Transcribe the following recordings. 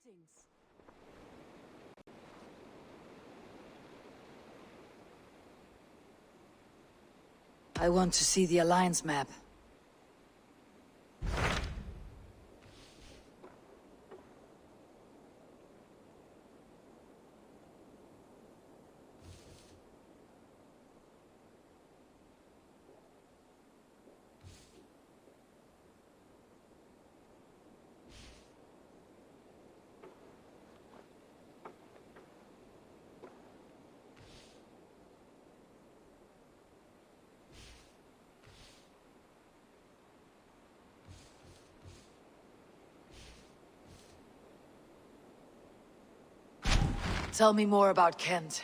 Greetings. I want to see the Alliance map. Tell me more about Kent.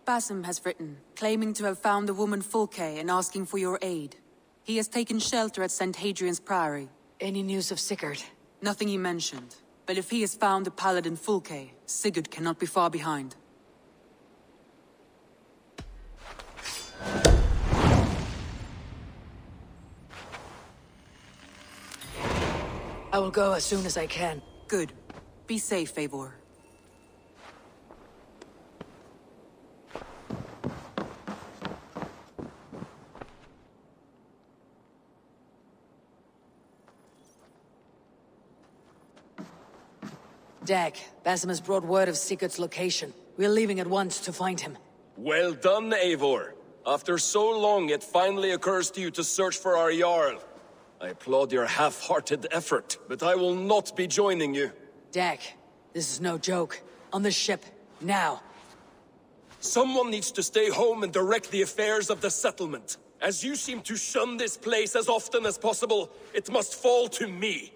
Basim has written, claiming to have found the woman Fulke and asking for your aid. He has taken shelter at St. Hadrian's Priory. Any news of Sigurd? Nothing he mentioned. But if he has found the paladin Fulke, Sigurd cannot be far behind. I will go as soon as I can. Good. Be safe, Eivor. Dag, Basim has brought word of Sigurd's location. We're leaving at once to find him. Well done, Eivor. After so long, it finally occurs to you to search for our Jarl. I applaud your half-hearted effort, but I will not be joining you. Dag, this is no joke. On the ship, now. Someone needs to stay home and direct the affairs of the settlement. As you seem to shun this place as often as possible, it must fall to me.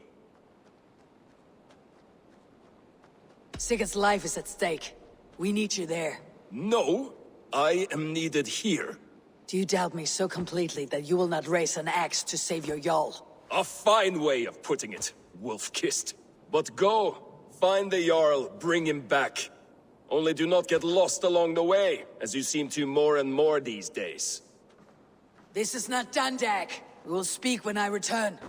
Sigurd's life is at stake. We need you there. No, I am needed here. Do you doubt me so completely that you will not raise an axe to save your Jarl? A fine way of putting it, wolf-kissed. But go, find the Jarl, bring him back. Only do not get lost along the way, as you seem to more and more these days. This is not done, Dag. We will speak when I return.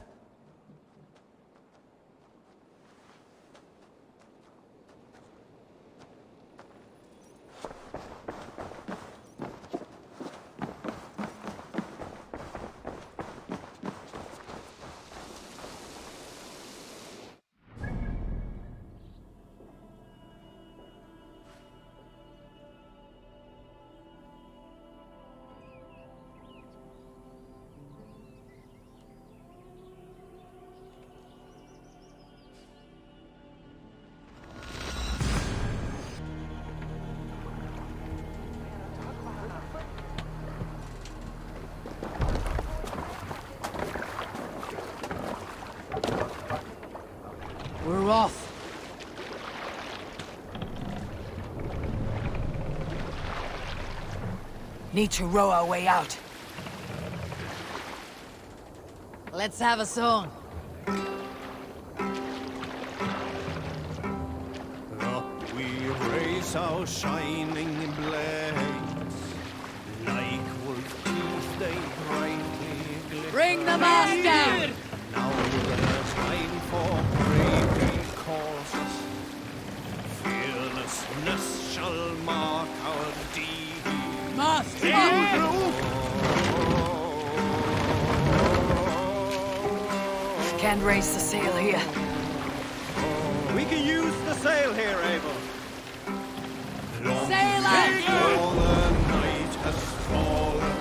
We're off. Need to row our way out. Let's have a song. Up we raise our shining blades, like wolf teeth they brightly glitter. Bring the mast down! Now the time for bravery calls. Fearlessness shall mark our deed. Mast Can't raise the sail here. We can use the sail here, Eivor. Sail up! For the night has fallen.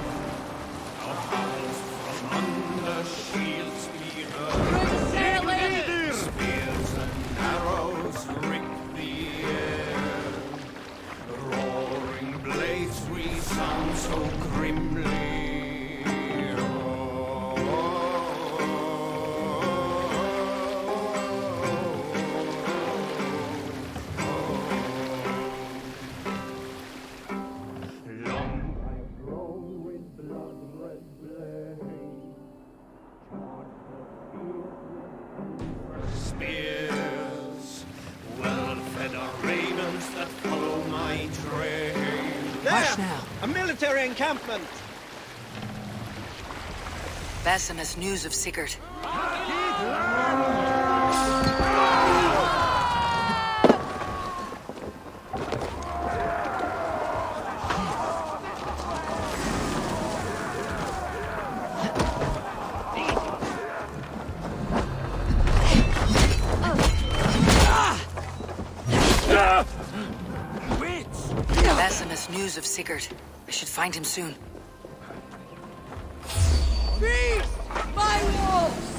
Our howls from under shields we heard. Bring sail in! Spears and arrows rip the air. Roaring blades resound so grimly. Long I've grown with blood-red blade. Spears, well-fed are ravens that follow my trail. Hush now. A military encampment! Basim has news of Sigurd. Wants news of Sigurd. I should find him soon. Beast! My wolves!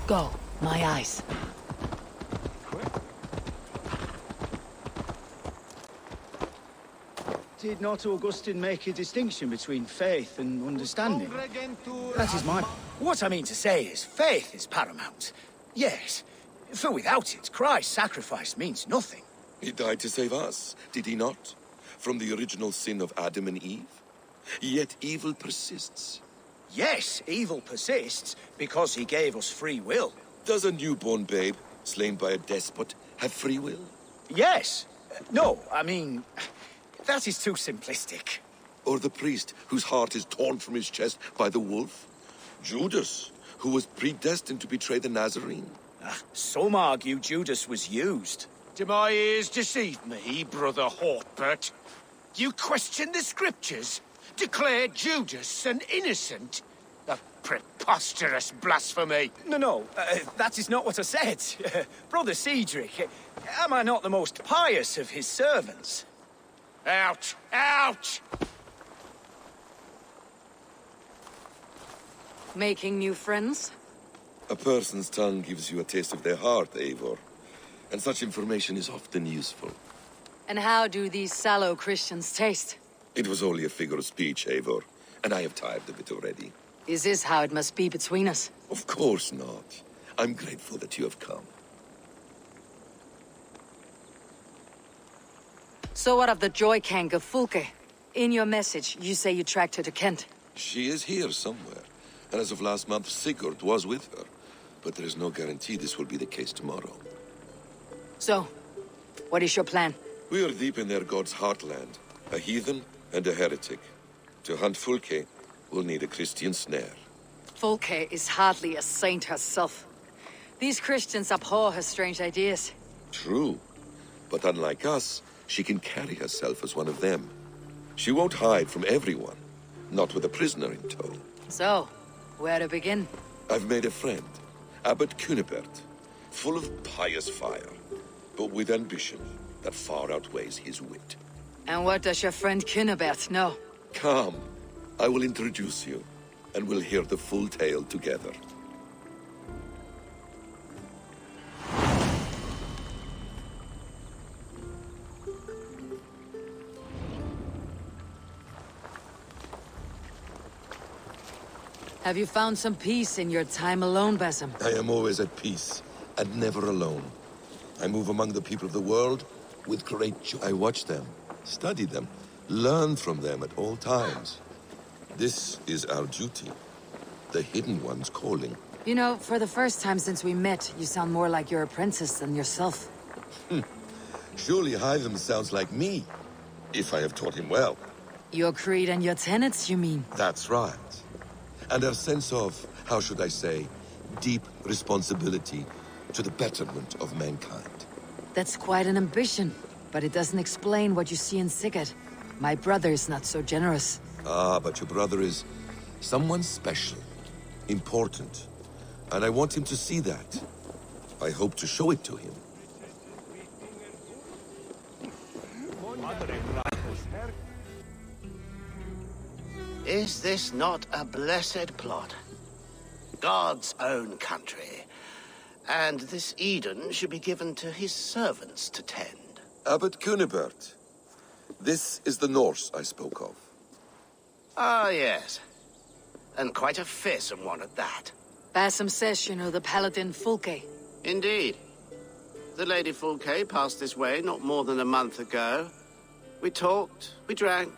Go, my eyes. Did not Augustine make a distinction between faith and understanding? That is my... What I mean to say is, faith is paramount. Yes, for without it, Christ's sacrifice means nothing. He died to save us, did he not? From the original sin of Adam and Eve? Yet evil persists. Yes, evil persists, because he gave us free will. Does a newborn babe, slain by a despot, have free will? Yes. No, I mean... That is too simplistic. Or the priest, whose heart is torn from his chest by the wolf? Judas, who was predestined to betray the Nazarene? Some argue Judas was used. Do my ears deceive me, brother Hortbert? You question the scriptures? Declare Judas an innocent? A preposterous blasphemy! No, that is not what I said. Brother Cedric, am I not the most pious of his servants? Out! Out! Making new friends? A person's tongue gives you a taste of their heart, Eivor. And such information is often useful. And how do these sallow Christians taste? It was only a figure of speech, Eivor, and I have tired of it already. Is this how it must be between us? Of course not. I'm grateful that you have come. So what of the Joy Kang of Fulke? In your message, you say you tracked her to Kent. She is here somewhere, and as of last month, Sigurd was with her. But there is no guarantee this will be the case tomorrow. So, what is your plan? We are deep in their god's heartland, a heathen and a heretic. To hunt Fulke, we'll need a Christian snare. Fulke is hardly a saint herself. These Christians abhor her strange ideas. True, but unlike us, she can carry herself as one of them. She won't hide from everyone, not with a prisoner in tow. So, where to begin? I've made a friend, Abbot Cunibert, full of pious fire, but with ambition that far outweighs his wit. And what does your friend Cunibert know? Come, I will introduce you, and we'll hear the full tale together. Have you found some peace in your time alone, Basim? I am always at peace, and never alone. I move among the people of the world with great joy. I watch them, study them, learn from them at all times. This is our duty. The Hidden One's calling. You know, for the first time since we met, you sound more like your apprentice than yourself. Surely Hytham sounds like me, if I have taught him well. Your creed and your tenets, you mean? That's right. And our sense of, how should I say, deep responsibility to the betterment of mankind. That's quite an ambition, but it doesn't explain what you see in Sigurd. My brother is not so generous. Ah, but your brother is someone special, important, and I want him to see that. I hope to show it to him. Is this not a blessed plot? God's own country. And this Eden should be given to his servants to tend. Abbot Cunibert, this is the Norse I spoke of. Ah, yes. And quite a fearsome one at that. Basim says you know the paladin Fulke. Indeed. The Lady Fulke passed this way not more than a month ago. We talked, we drank.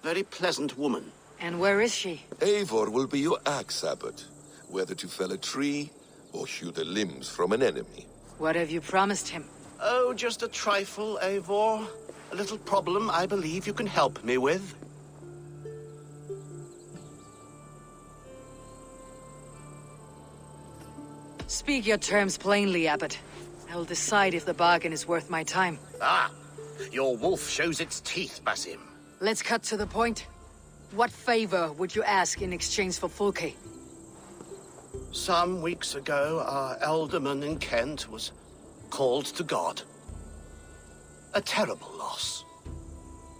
Very pleasant woman. And where is she? Eivor will be your axe, Abbot, whether to fell a tree or hew the limbs from an enemy. What have you promised him? Oh, just a trifle, Eivor. A little problem I believe you can help me with. Speak your terms plainly, Abbot. I will decide if the bargain is worth my time. Ah, your wolf shows its teeth, Basim. Let's cut to the point. What favor would you ask in exchange for Fulke? Some weeks ago, our alderman in Kent was called to God. A terrible loss.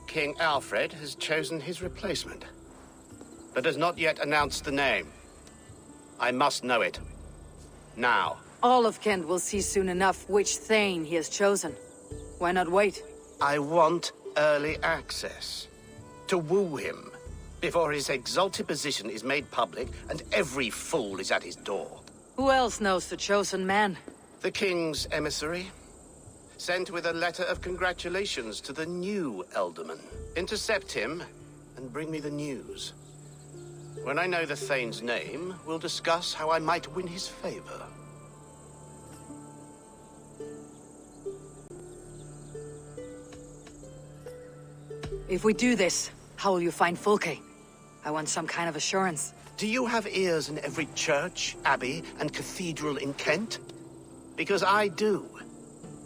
King Alfred has chosen his replacement, but has not yet announced the name. I must know it. Now. All of Kent will see soon enough which Thane he has chosen. Why not wait? I want early access. To woo him, before his exalted position is made public and every fool is at his door. Who else knows the chosen man? The king's emissary, sent with a letter of congratulations to the new alderman. Intercept him and bring me the news. When I know the Thane's name, we'll discuss how I might win his favor. If we do this, how will you find Fulke? I want some kind of assurance. Do you have ears in every church, abbey, and cathedral in Kent? Because I do.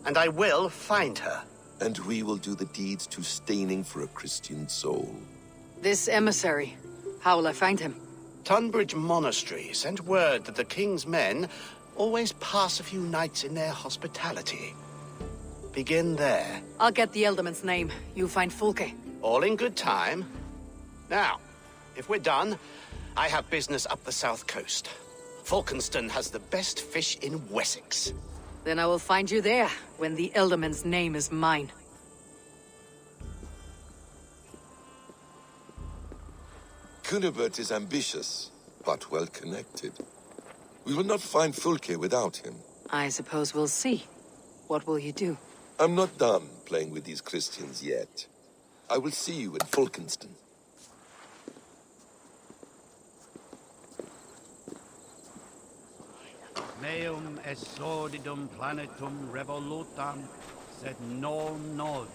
And I will find her. And we will do the deeds too staining for a Christian soul. This emissary, how will I find him? Tunbridge Monastery sent word that the king's men always pass a few nights in their hospitality. Begin there. I'll get the Elderman's name. You find Fulke. All in good time. Now, if we're done, I have business up the south coast. Falkenston has the best fish in Wessex. Then I will find you there, when the Elderman's name is mine. Cunibert is ambitious, but well-connected. We will not find Fulke without him. I suppose we'll see. What will you do? I'm not done playing with these Christians yet. I will see you in Fulkenston. Meum est sordidum planetum revolutam, sed non novi.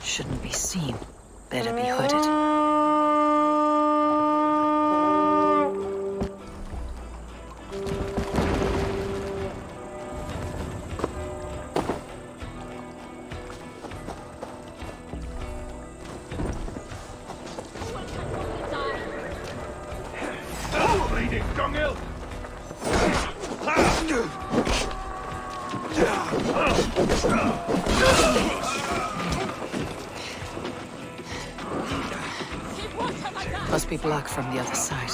Shouldn't be seen. Better be hooded. Must be blocked from the other side.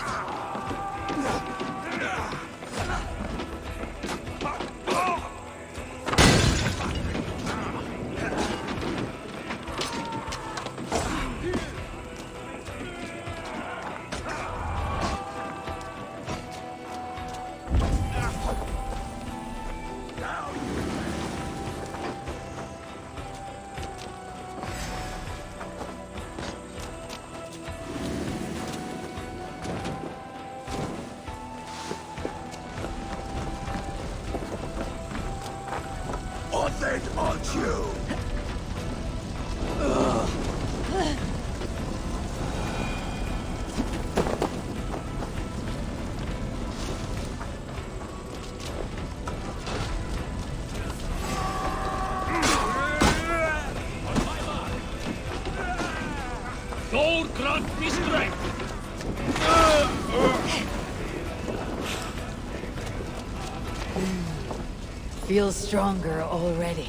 Lord grant me strength! Feel stronger already.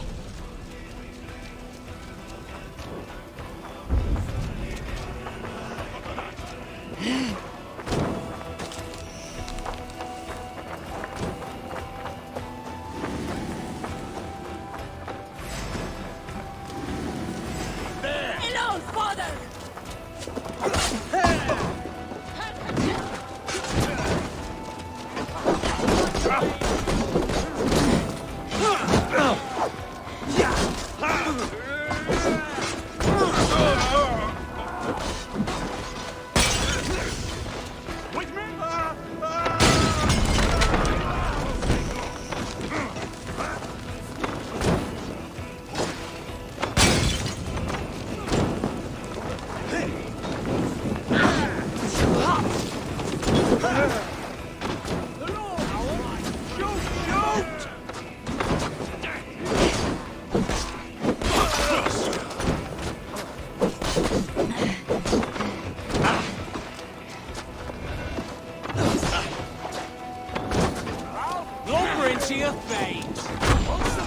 Hello, father! Over into your veins! What's the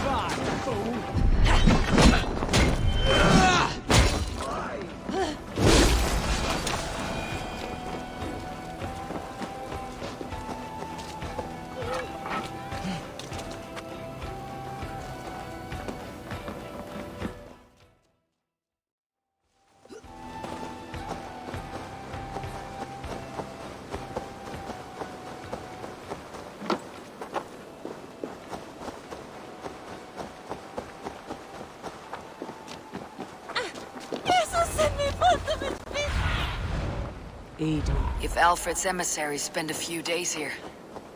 If Alfred's emissaries spend a few days here,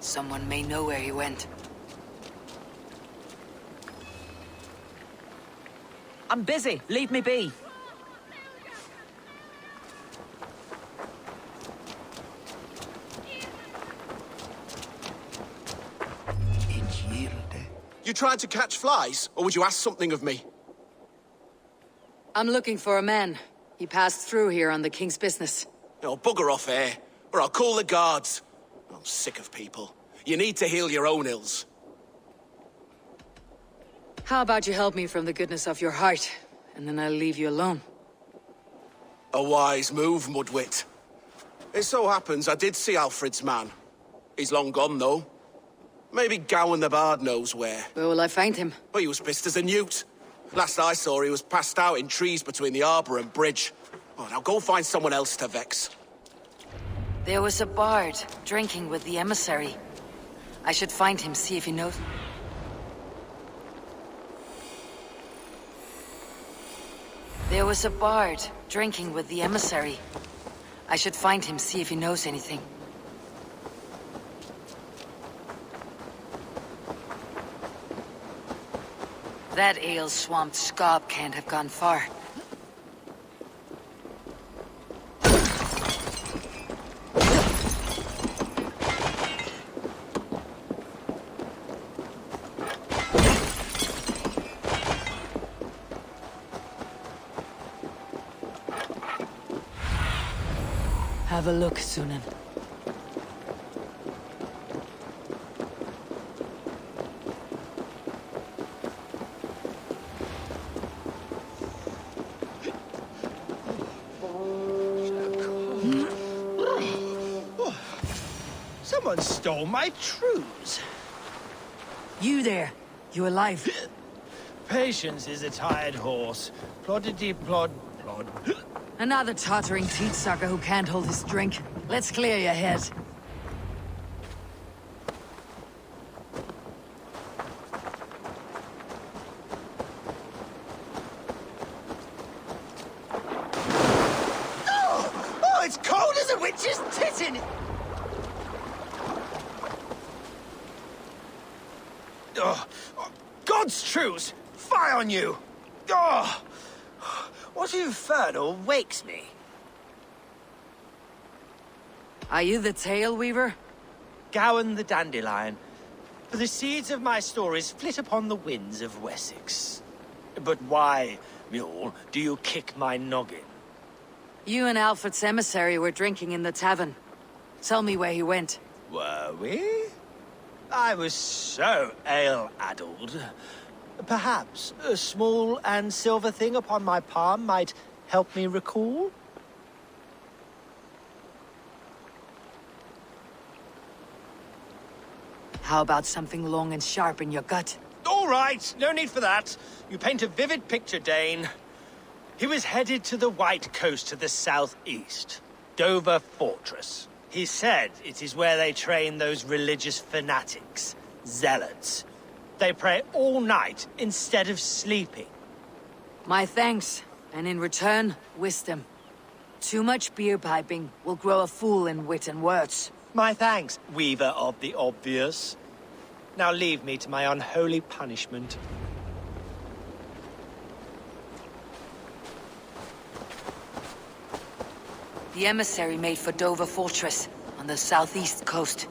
someone may know where he went. I'm busy. Leave me be. You tried to catch flies, or would you ask something of me? I'm looking for a man. He passed through here on the king's business. No, bugger off here, or I'll call the guards. I'm sick of people. You need to heal your own ills. How about you help me from the goodness of your heart, and then I'll leave you alone. A wise move, Mudwit. It so happens I did see Alfred's man. He's long gone, though. Maybe Gowan the Bard knows where. Where will I find him? But he was pissed as a newt. Last I saw, he was passed out in trees between the arbor and bridge. Oh, now go find someone else to vex. There was a bard drinking with the emissary. I should find him, see if he knows. There was a bard drinking with the emissary. I should find him, see if he knows anything. That ale-swamped scob can't have gone far. Have a look, Sunan. Someone stole my trews. You there. You alive? Patience is a tired horse. Ploddity plod plod. Another tottering teat sucker who can't hold his drink. Let's clear your head. Oh, it's cold as a witch's tittin! Oh, God's truce! Fie on you! Oh, what infernal wakes me? Are you the Tail Weaver? Gowan the Dandelion. The seeds of my stories flit upon the winds of Wessex. But why, mule, do you kick my noggin? You and Alfred's emissary were drinking in the tavern. Tell me where he went. Were we? I was so ale-addled. Perhaps a small and silver thing upon my palm might help me recall? How about something long and sharp in your gut? All right, no need for that. You paint a vivid picture, Dane. He was headed to the White Coast to the southeast, Dover Fortress. He said it is where they train those religious fanatics, zealots. They pray all night instead of sleeping. My thanks, and in return, wisdom. Too much beer piping will grow a fool in wit and words. My thanks, Weaver of the Obvious. Now leave me to my unholy punishment. The emissary made for Dover Fortress, on the southeast coast.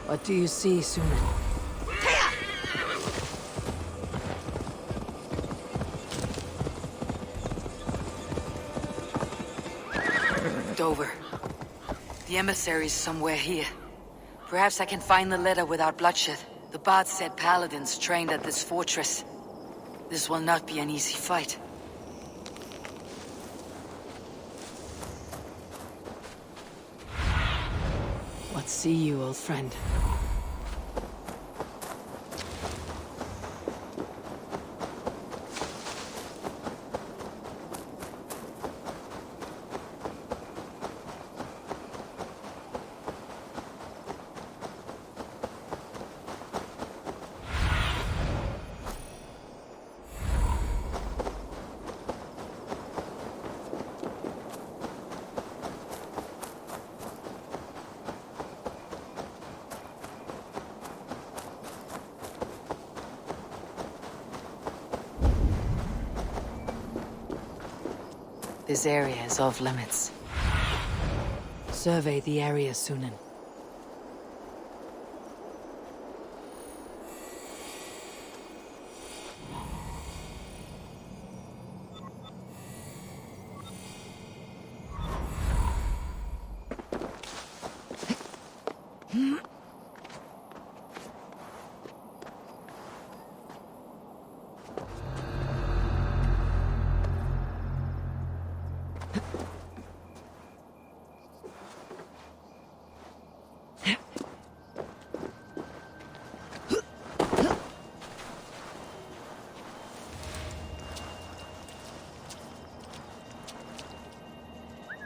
What do you see, Sunan? Dover. The emissary's somewhere here. Perhaps I can find the letter without bloodshed. The bard said paladins trained at this fortress. This will not be an easy fight. What see you, old friend? This area is off limits. Survey the area, Sunan.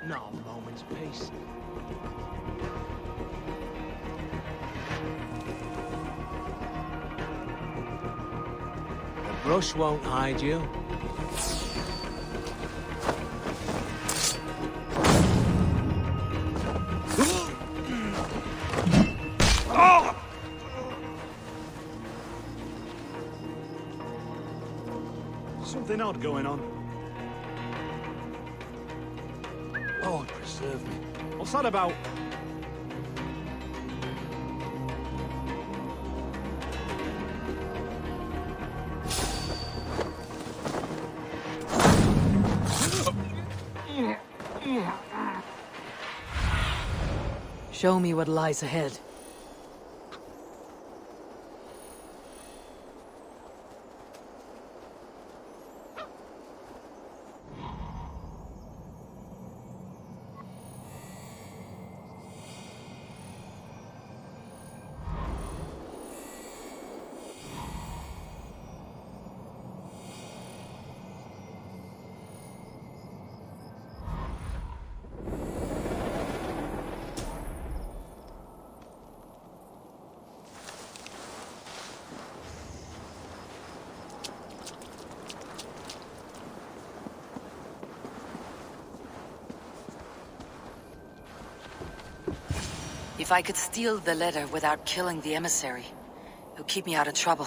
Not a moment's peace. The brush won't hide you. Something odd going on. Lord preserve me. What's that about? Show me what lies ahead. If I could steal the letter without killing the emissary, it would keep me out of trouble.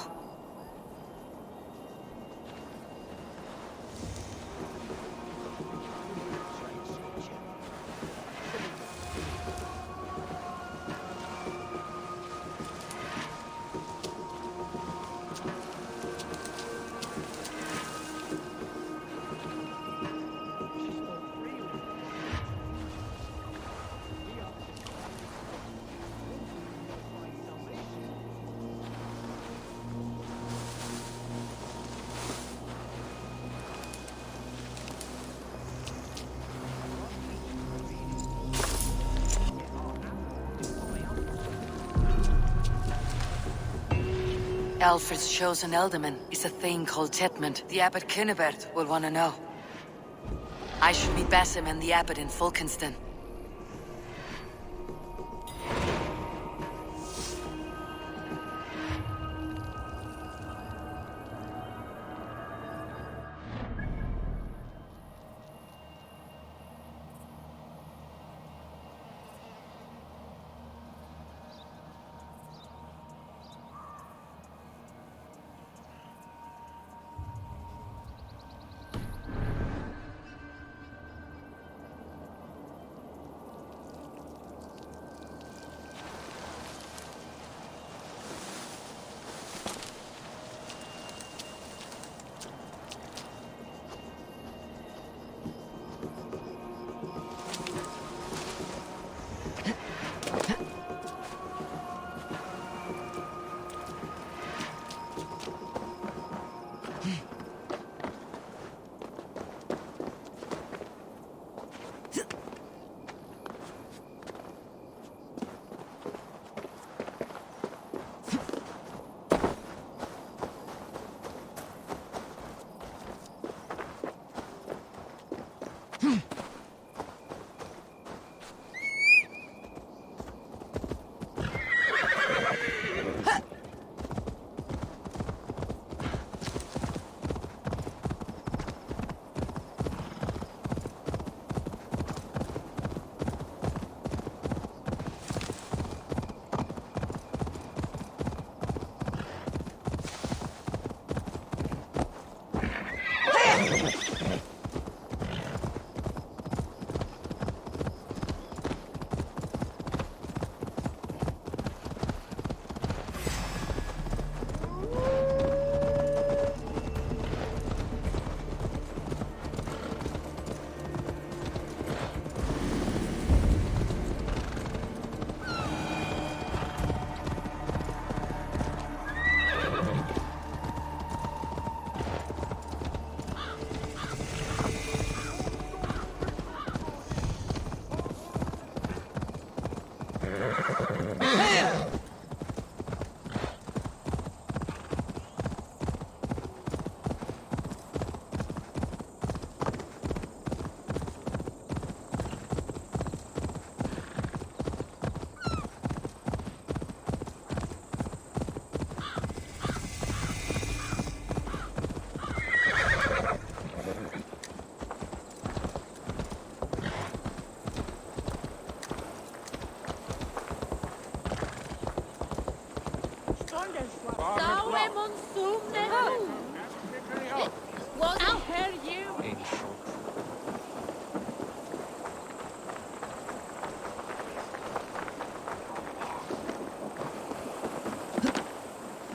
Alfred's chosen ealdorman is a thing called Tetmund. The Abbot Cynibert will want to know. I should meet Basim and the Abbot in Fulkenston.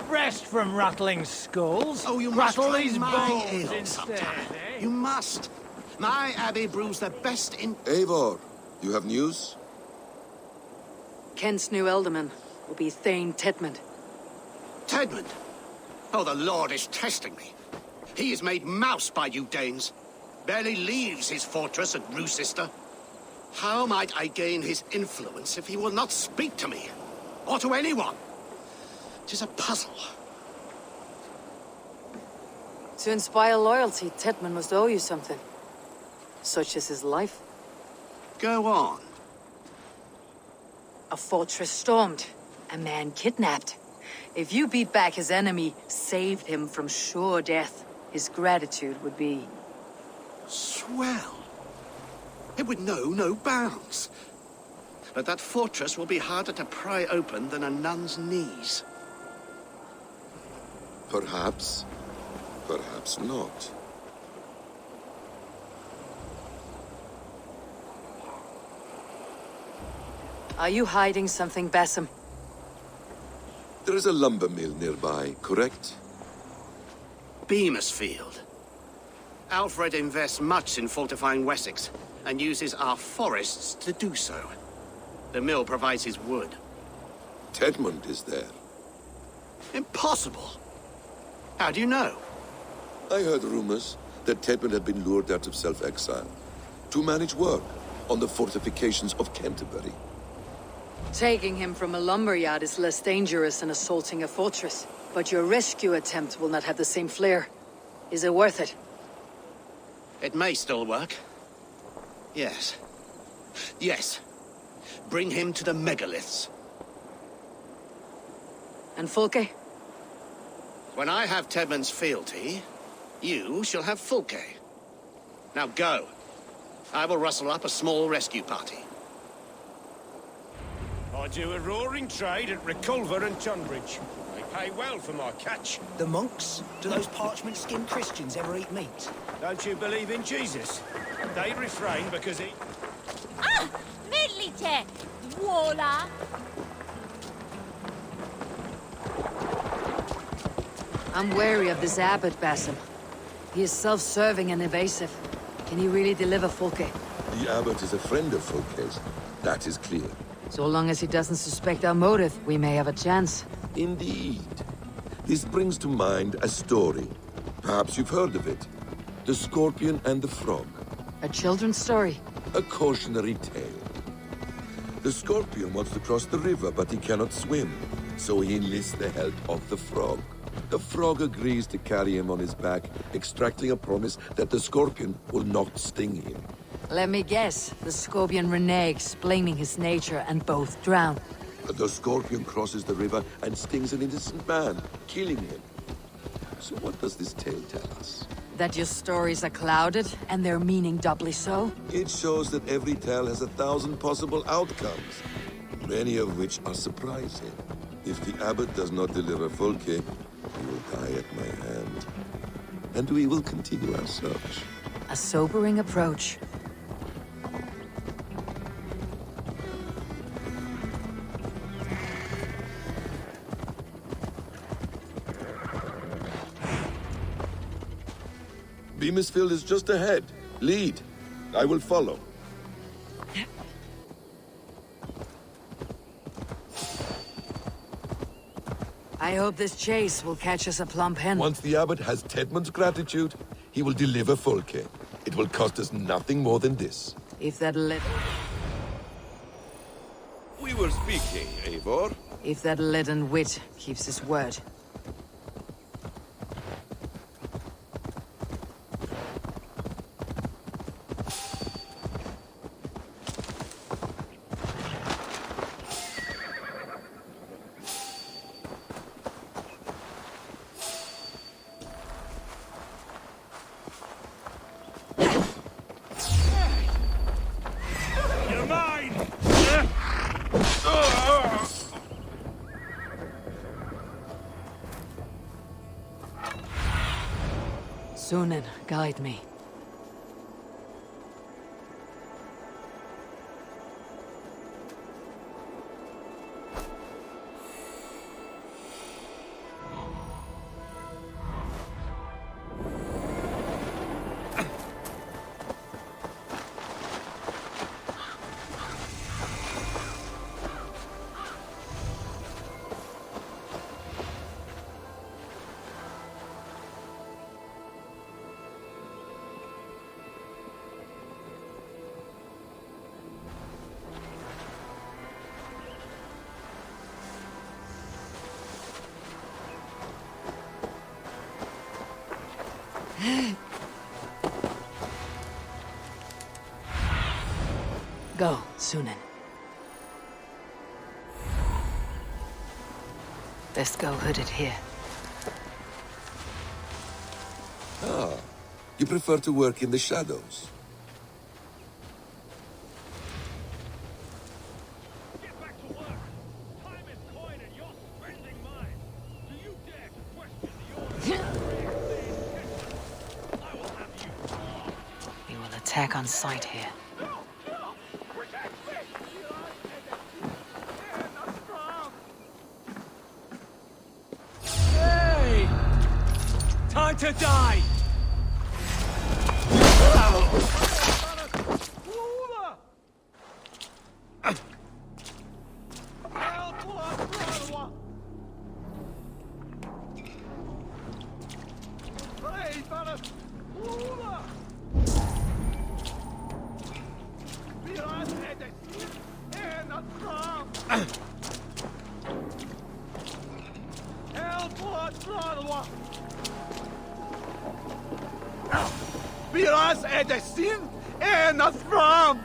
Rest from rattling skulls. Oh, you must rattle try these my bones ale instead, sometime. eh? You must. My abbey brews the best in... Eivor, you have news? Kent's new ealdorman will be Thane Tedmund. Tedmund? Oh, the Lord is testing me. He is made mouse by you Danes. Barely leaves his fortress at Roosister. How might I gain his influence if he will not speak to me? Or to anyone? 'Tis a puzzle. To inspire loyalty, Tedmund must owe you something. Such as his life. Go on. A fortress stormed. A man kidnapped. If you beat back his enemy, saved him from sure death, his gratitude would be... Swell. It would know no bounds. But that fortress will be harder to pry open than a nun's knees. Perhaps. Perhaps not. Are you hiding something, Bassam? There is a lumber mill nearby, correct? Beamisfield. Alfred invests much in fortifying Wessex, and uses our forests to do so. The mill provides his wood. Tedmund is there. Impossible! How do you know? I heard rumors that Tedmund had been lured out of self-exile to manage work on the fortifications of Canterbury. Taking him from a lumberyard is less dangerous than assaulting a fortress. But your rescue attempt will not have the same flair. Is it worth it? It may still work. Yes. Yes. Bring him to the megaliths. And Fulke? When I have Tedmund's fealty, you shall have Fulke. Now go. I will rustle up a small rescue party. I do a roaring trade at Reculver and Tunbridge. They pay well for my catch. The monks? Do those parchment-skinned Christians ever eat meat? Don't you believe in Jesus? They refrain because he... Ah! Medlite! Voila! I'm wary of this abbot, Bassam. He is self-serving and evasive. Can he really deliver Fulke? The abbot is a friend of Fulke's. That is clear. So long as he doesn't suspect our motive, we may have a chance. Indeed. This brings to mind a story. Perhaps you've heard of it. The Scorpion and the Frog. A children's story? A cautionary tale. The Scorpion wants to cross the river, but he cannot swim. So he enlists the help of the Frog. The Frog agrees to carry him on his back, extracting a promise that the Scorpion will not sting him. Let me guess. The Scorpion reneges, blaming his nature, and both drown. The Scorpion crosses the river and stings an innocent man, killing him. So what does this tale tell us? That your stories are clouded, and their meaning doubly so? It shows that every tale has 1,000 possible outcomes, many of which are surprising. If the abbot does not deliver Fulke, he will die at my hand. And we will continue our search. A sobering approach. Beamisfield is just ahead. Lead. I will follow. I hope this chase will catch us a plump hen. Once the abbot has Tedmund's gratitude, he will deliver Fulke. It will cost us nothing more than this. If that little... We were speaking, Eivor. If that leaden wit keeps his word. You're mine! Sunan, guide me. Go, Sunan. Best go hooded here. Ah, you prefer to work in the shadows. Get back to work! Time is coin and you're spending mine! Do you dare to question the order? I will have you! We will attack on sight here. Hey! Time to die! Viras edestin en att fram!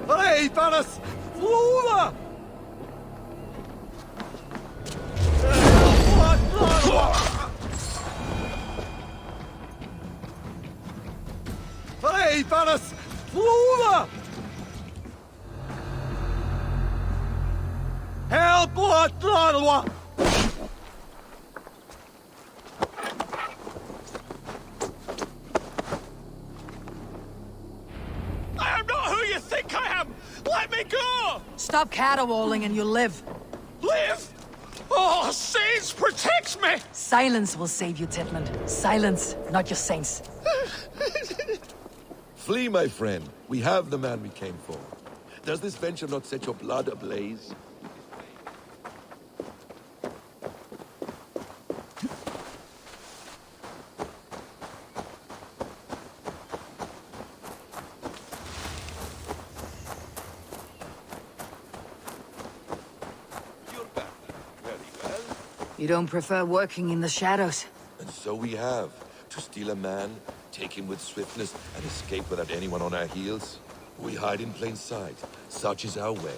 Reifaras floda! Reifaras floda! Help what Lodwa! I am not who you think I am! Let me go! Stop caterwauling and you'll live. Live! Oh, saints, protect me! Silence will save you, Titland. Silence, not your saints. Flee, my friend. We have the man we came for. Does this venture not set your blood ablaze? You're back. Very well. You don't prefer working in the shadows? And so we have. To steal a man, take him with swiftness, and escape without anyone on our heels. We hide in plain sight. Such is our way.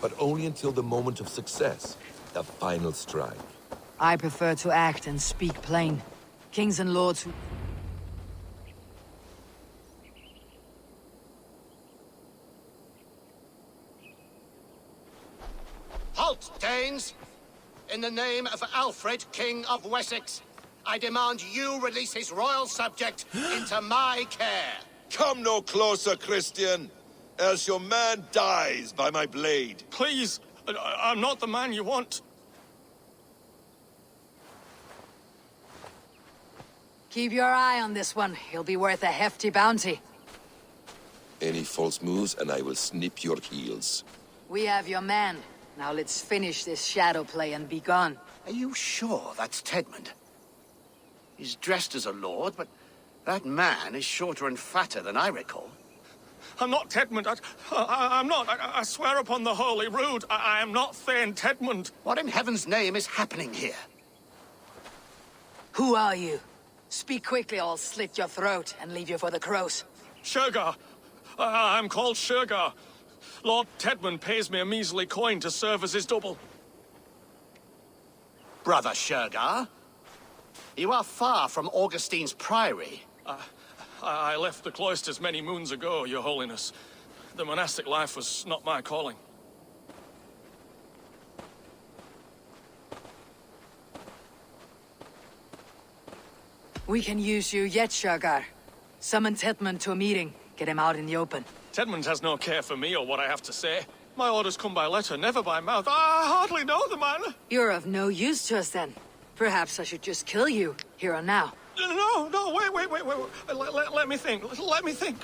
But only until the moment of success. The final strike. I prefer to act and speak plain. Kings and lords who... Halt, Danes! In the name of Alfred, King of Wessex, I demand you release his royal subject into my care. Come no closer, Christian, else your man dies by my blade. Please, I'm not the man you want. Keep your eye on this one. He'll be worth a hefty bounty. Any false moves, and I will snip your heels. We have your man. Now let's finish this shadow play and be gone. Are you sure that's Tedmund? He's dressed as a lord, but that man is shorter and fatter than I recall. I'm not Tedmund. I'm not. I swear upon the Holy Rood, I am not Thane Tedmund. What in heaven's name is happening here? Who are you? Speak quickly, or I'll slit your throat and leave you for the crows. Shergar. I'm called Shergar. Lord Tedmund pays me a measly coin to serve as his double. Brother Shergar, you are far from Augustine's priory. I left the cloisters many moons ago, Your Holiness. The monastic life was not my calling. We can use you yet, Shergar. Summon Tedmund to a meeting. Get him out in the open. Tedmund has no care for me or what I have to say. My orders come by letter, never by mouth. I hardly know the man. You're of no use to us then. Perhaps I should just kill you, here and now. No, wait. Let me think. Let me think.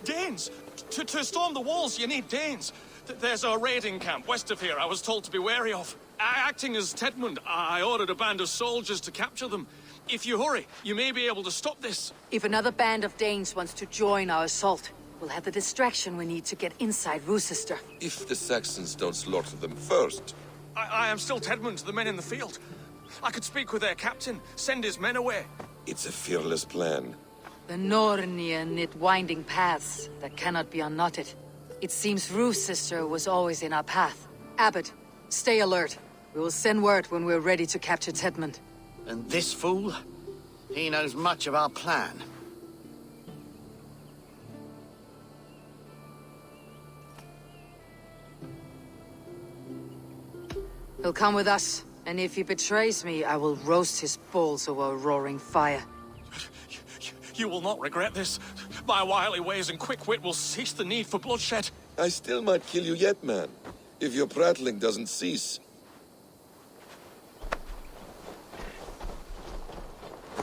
Danes. To storm the walls, you need Danes. There's a raiding camp west of here I was told to be wary of. Acting as Tedmund, I ordered a band of soldiers to capture them. If you hurry, you may be able to stop this. If another band of Danes wants to join our assault, we'll have the distraction we need to get inside Rochester. If the Saxons don't slaughter them first. I am still Tedmund to the men in the field. I could speak with their captain, send his men away. It's a fearless plan. The Nornia knit winding paths that cannot be unknotted. It seems Rochester was always in our path. Abbot, stay alert. We will send word when we're ready to capture Tedmund. And this fool? He knows much of our plan. He'll come with us, and if he betrays me, I will roast his balls over a roaring fire. You will not regret this. My wily ways and quick wit will cease the need for bloodshed. I still might kill you yet, man. If your prattling doesn't cease.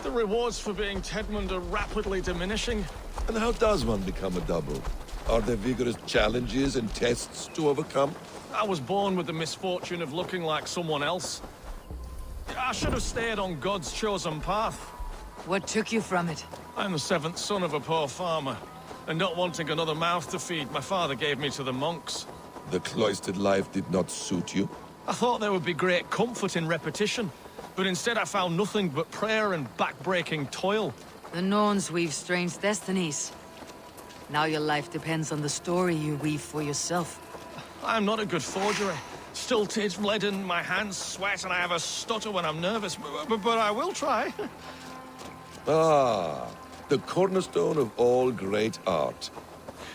The rewards for being Tedmund are rapidly diminishing. And how does one become a double? Are there vigorous challenges and tests to overcome? I was born with the misfortune of looking like someone else. I should have stayed on God's chosen path. What took you from it? I'm the seventh son of a poor farmer. And not wanting another mouth to feed, my father gave me to the monks. The cloistered life did not suit you? I thought there would be great comfort in repetition. But instead I found nothing but prayer and back-breaking toil. The Norns weave strange destinies. Now your life depends on the story you weave for yourself. I'm not a good forger. Stilted, leaden, my hands sweat, and I have a stutter when I'm nervous. But I will try. Ah, the cornerstone of all great art.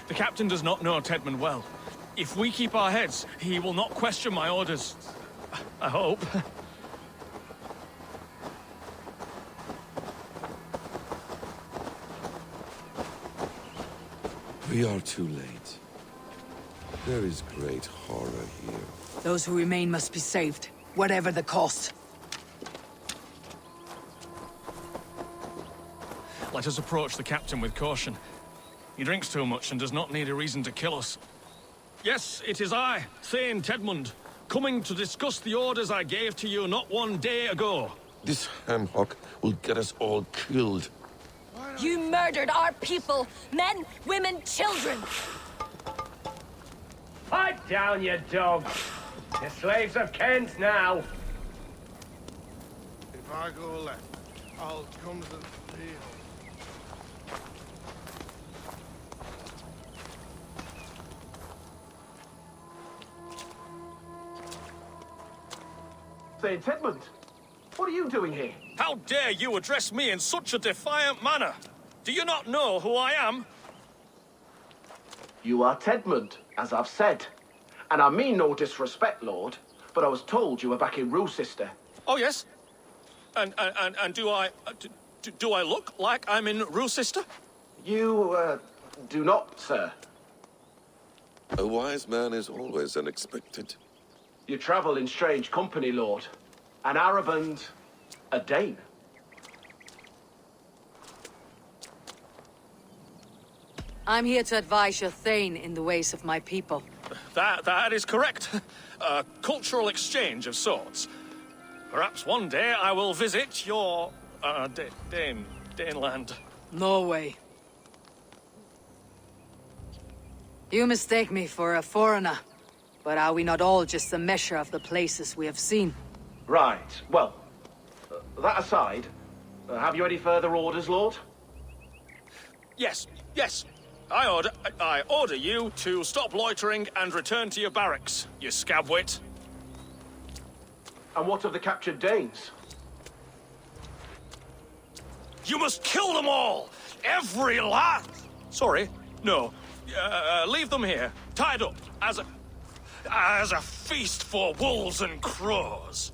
The captain does not know Tedmund well. If we keep our heads, he will not question my orders. I hope. We are too late. There is great horror here. Those who remain must be saved, whatever the cost. Let us approach the captain with caution. He drinks too much and does not need a reason to kill us. Yes, it is I, Thane Tedmund, coming to discuss the orders I gave to you not one day ago. This hamhock will get us all killed. You murdered our people! Men, women, children! Pipe down, you dog! You're slaves of Kent now! If I go left, I'll come to the field. Say, Tedmund, what are you doing here? How dare you address me in such a defiant manner? Do you not know who I am? You are Tedmund, as I've said. And I mean no disrespect, Lord, but I was told you were back in Rochester. Oh, yes? And do I... do I look like I'm in Rochester? You, do not, sir. A wise man is always unexpected. You travel in strange company, Lord. An Arab and a Dane. I'm here to advise your Thane in the ways of my people. That is correct. A cultural exchange of sorts. Perhaps one day I will visit your, Daneland. No way. You mistake me for a foreigner. But are we not all just a measure of the places we have seen? Right. Well, that aside, have you any further orders, Lord? Yes, yes. I order you to stop loitering and return to your barracks, you scabwit. And what of the captured Danes? You must kill them all! Every last! Sorry, no. Leave them here, tied up, as a feast for wolves and crows.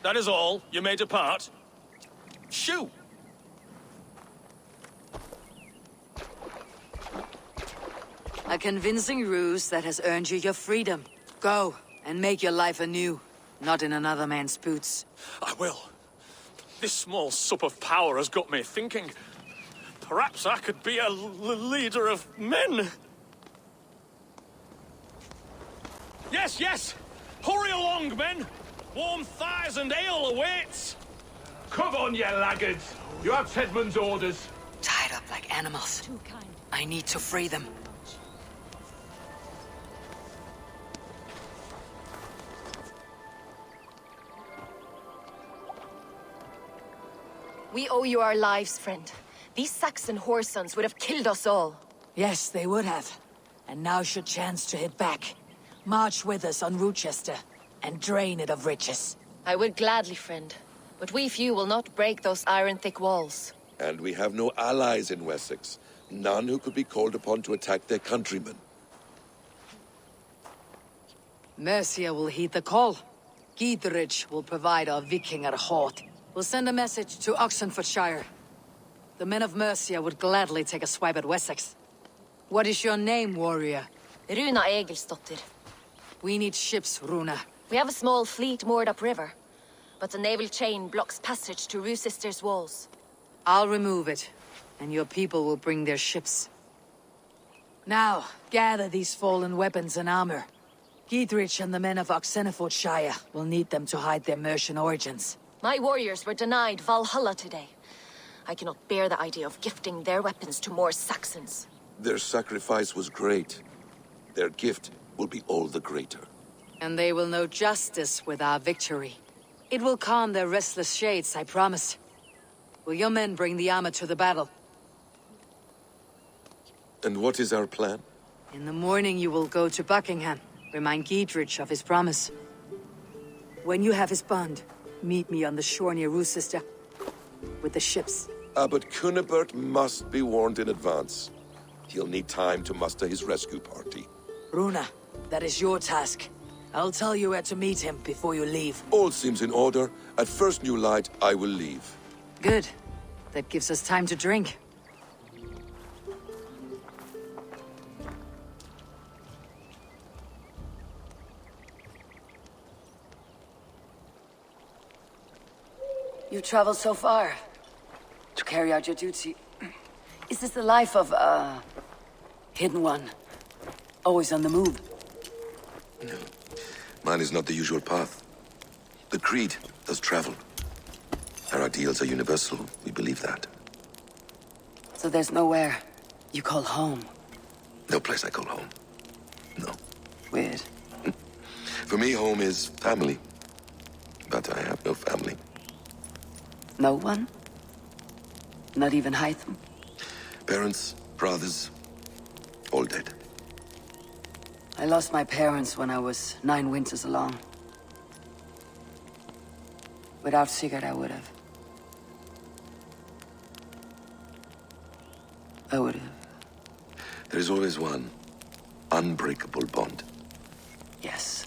That is all. You may depart. Shoo! A convincing ruse that has earned you your freedom. Go, and make your life anew, not in another man's boots. I will. This small sup of power has got me thinking. Perhaps I could be a leader of men. Yes, yes! Hurry along, men! Warm thighs and ale awaits! Come on, you laggards! You have Tedmund's orders. Tied up like animals. Too kind. I need to free them. We owe you our lives, friend. These Saxon whoresons would have killed us all. Yes, they would have. And now's your chance to hit back. March with us on Rochester, and drain it of riches. I would gladly, friend. But we few will not break those iron-thick walls. And we have no allies in Wessex. None who could be called upon to attack their countrymen. Mercia will heed the call. Gidrich will provide our Viking at Hort. We'll send a message to Oxenfordshire. The men of Mercia would gladly take a swipe at Wessex. What is your name, warrior? Runa Egilsdotter. We need ships, Runa. We have a small fleet moored upriver, but the naval chain blocks passage to Rochester's walls. I'll remove it, and your people will bring their ships. Now, gather these fallen weapons and armor. Gidrich and the men of Oxenfordshire will need them to hide their Mercian origins. My warriors were denied Valhalla today. I cannot bear the idea of gifting their weapons to more Saxons. Their sacrifice was great. Their gift will be all the greater. And they will know justice with our victory. It will calm their restless shades, I promise. Will your men bring the armor to the battle? And what is our plan? In the morning you will go to Buckingham, remind Gidrich of his promise. When you have his bond, meet me on the shore near Rochester, with the ships. But Cunibert must be warned in advance. He'll need time to muster his rescue party. Runa, that is your task. I'll tell you where to meet him before you leave. All seems in order. At first new light, I will leave. Good. That gives us time to drink. You traveled so far to carry out your duty. Is this the life of a hidden one? Always on the move? No. Mine is not the usual path. The Creed does travel. Our ideals are universal, we believe that. So there's nowhere you call home? No place I call home. No. Weird. For me, home is family. But I have no family. No one? Not even Hytham? Parents, brothers, all dead. I lost my parents when I was 9 winters along. Without Sigurd, I would have. There is always one unbreakable bond. Yes.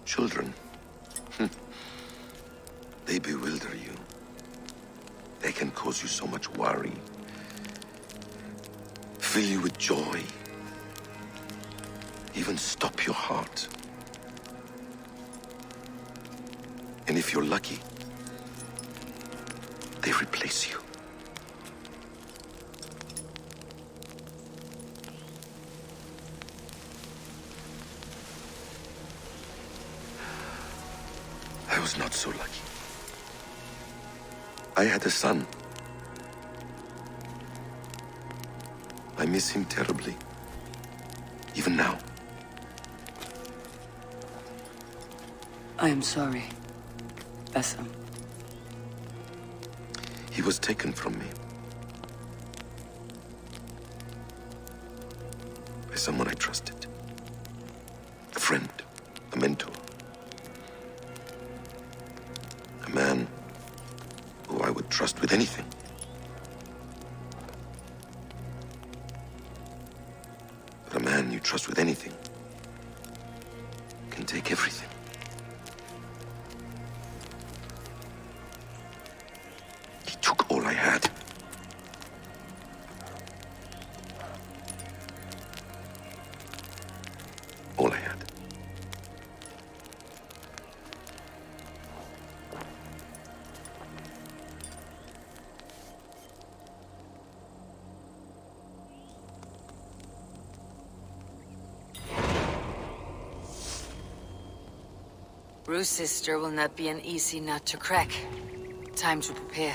Children. They bewilder you. They can cause you so much worry. Fill you with joy. Even stop your heart. And if you're lucky, they replace you. I was not so lucky. I had a son I miss him terribly. Even now. I am sorry, Bessem. He was taken from me. By someone I trusted. A friend, a mentor. A man who I would trust with anything. But a man you trust with anything can take everything. He took all I had. All I had. Rue's sister will not be an easy nut to crack. Time to prepare.